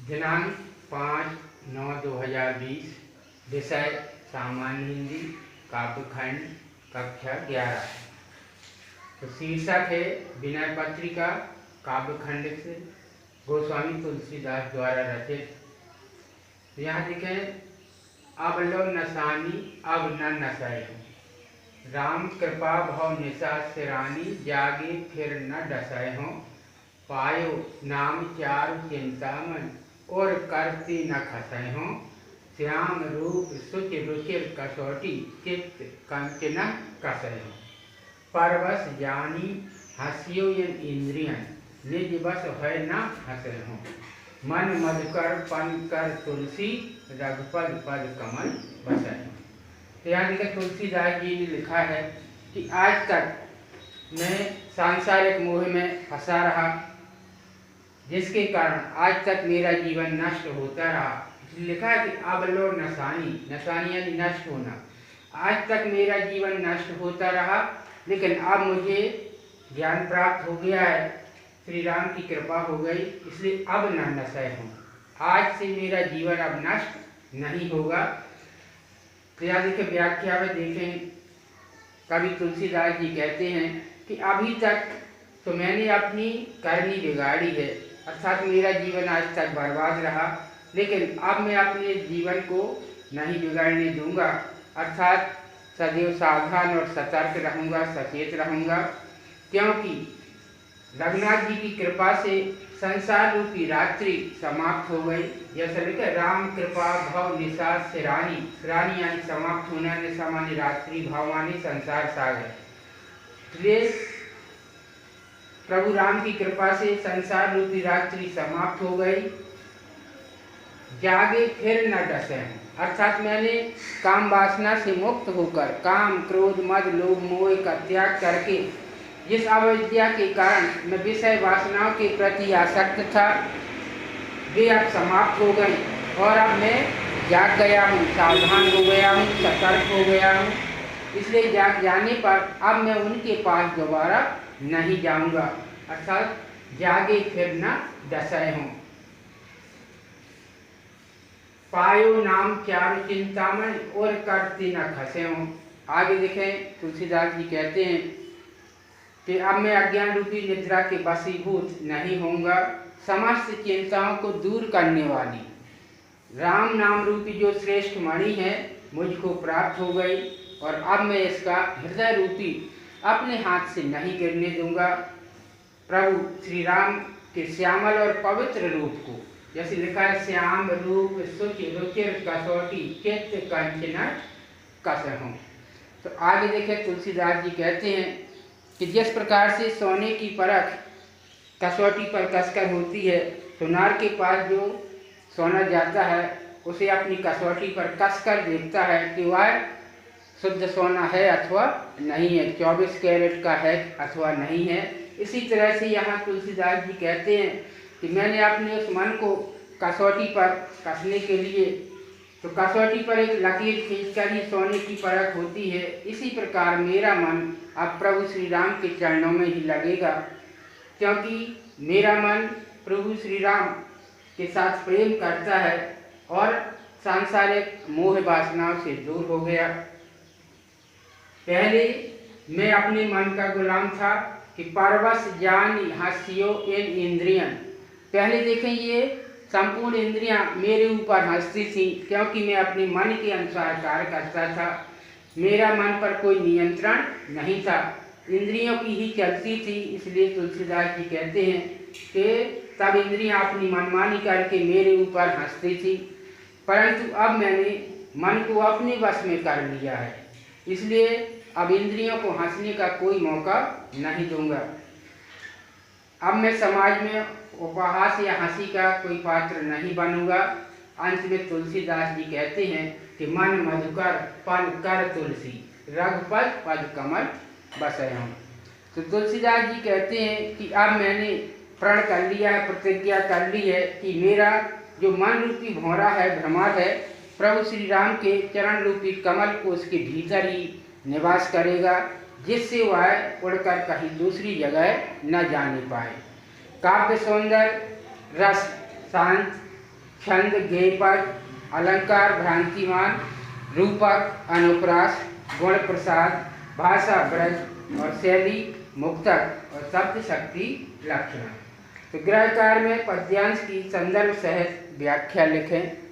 दिनांक 5/9/2020। विषय सामान्य हिंदी, काव्यखंड, कक्षा 11। तो शीर्षक है विनय पत्रिका, काव्यखंड से गोस्वामी तुलसीदास द्वारा रचित। यहाँ देखें, अब लो नसानी अब न नसय, राम कृपा भव निशा सिरानी, जागे फिर न डसय हो, पायो नाम चारु चिंतामन, और करती न खसय हो, श्याम रूप सुच रुचिर कसौटी, चित्त कंचन कसय हो, परवश जानी हंसियो यन इंद्रियन, निज बस है न हंसय हो, मन मधुकर पन कर तुलसी, रघुपद पद कमल बसय हो। तो यहाँ देखिए तुलसीदास जी ने लिखा है कि आज तक मैं सांसारिक मोह में फंसा रहा, जिसके कारण आज तक मेरा जीवन नष्ट होता रहा। इसलिए लिखा है कि अब लो नसानी, नसानी यानी नष्ट होना। आज तक मेरा जीवन नष्ट होता रहा, लेकिन अब मुझे ज्ञान प्राप्त हो गया है, श्री राम की कृपा हो गई, इसलिए अब न नशय हूँ। आज से मेरा जीवन अब नष्ट नहीं होगा। तो यहाँ देखिए व्याख्या में देखें, कवि तुलसीदास जी कहते हैं कि अभी तक तो मैंने अपनी करनी बिगाड़ी है, अर्थात मेरा जीवन आज तक बर्बाद रहा, लेकिन अब मैं अपने जीवन को नहीं बिगाड़ने दूंगा, अर्थात सदैव सावधान और सतर्क रहूंगा, सचेत रहूंगा, क्योंकि रघुनाथ जी की कृपा से संसार रूपी रात्रि समाप्त हो गई। जैसे लिखा, राम कृपा भव निशा सिरानी, सिरानी यानी समाप्त होना, निशा मानी रात्रि, भाव मानी संसार सागर। इसलिए प्रभु राम की कृपा से संसार रूपी रात्रि समाप्त हो गई, जागे फिर न डसे, अर्थात मैंने काम वासना से मुक्त होकर काम क्रोध मद लोभ मोह का त्याग करके, जिस अविद्या के कारण मैं विषय वासनाओं के प्रति आसक्त था, वे अब समाप्त हो गई, और अब मैं जाग गया हूँ, सावधान हो गया हूँ, सतर्क हो गया हूँ। इसलिए जाग जाने पर अब मैं उनके पास दोबारा नहीं जाऊंगा, अर्थात जागे फिर न डसय हूँ। पायो नाम चारु चिंतामन, और करती न खसे हूँ। आगे देखें, तुलसीदास जी कहते हैं कि अब मैं अज्ञान रूपी निद्रा के वशीभूत नहीं होऊंगा, समस्त चिंताओं को दूर करने वाली राम नाम रूपी जो श्रेष्ठ मणि है मुझको प्राप्त हो गई, और अब मैं इसका हृदय रूपी अपने हाथ से नहीं गिरने दूंगा। प्रभु श्री राम के श्यामल और पवित्र रूप को, जैसे लिखा है, श्याम रूप सुच रुचिर कसौटी, चित्त कंचन कसय हो। तो आगे देखे तुलसीदास जी कहते हैं कि जिस प्रकार से सोने की परख कसौटी पर कसकर होती है, सुनार के पास जो सोना जाता है उसे अपनी कसौटी पर कसकर देखता है कि वह शुद्ध सोना है अथवा नहीं है, 24 कैरेट का है अथवा नहीं है। इसी तरह से यहाँ तुलसीदास जी कहते हैं कि मैंने अपने उस मन को कसौटी पर कसने के लिए, तो कसौटी पर एक लकीर खींचकर ही सोने की परख होती है। इसी प्रकार मेरा मन अब प्रभु श्री राम के चरणों में ही लगेगा, क्योंकि मेरा मन प्रभु श्री राम के साथ प्रेम करता है और सांसारिक मोह वासनाओं से दूर हो गया। पहले मैं अपने मन का गुलाम था कि परवश जानी हंसियो इन इंद्रियन। पहले देखें, ये संपूर्ण इंद्रियां मेरे ऊपर हंसती थी, क्योंकि मैं अपने मन के अनुसार कार्य करता था, मेरा मन पर कोई नियंत्रण नहीं था, इंद्रियों की ही चलती थी। इसलिए तुलसीदास जी कहते हैं कि तब इंद्रियां अपनी मनमानी करके मेरे ऊपर हंसती थी, परंतु अब मैंने मन को अपने वश में कर लिया है, इसलिए अब इंद्रियों को हंसने का कोई मौका नहीं दूंगा। अब मैं समाज में उपहास या हंसी का कोई पात्र नहीं बनूंगा। अंत में तुलसीदास जी कहते हैं कि मन मधुकर पन कर तुलसी, रघुपद पद कमल बसय हूँ। तो तुलसीदास जी कहते हैं कि अब मैंने प्रण कर लिया है, प्रतिज्ञा कर ली है कि मेरा जो मन रूपी भौरा है, भ्रमर है, प्रभु श्री राम के चरण रूपी कमल को उसके भीतर ही निवास करेगा, जिससे वह उड़कर कहीं दूसरी जगह न जाने पाए। काव्य सौंदर्य, रस, शांत छंद गेयपद, अलंकार भ्रांतिमान, रूपक अनुप्रास, गुण प्रसाद, भाषा ब्रज और शैली मुक्तक और शब्द शक्ति लक्षण। तो गृह कार्य में पद्यांश की संदर्भ सहित व्याख्या लिखें।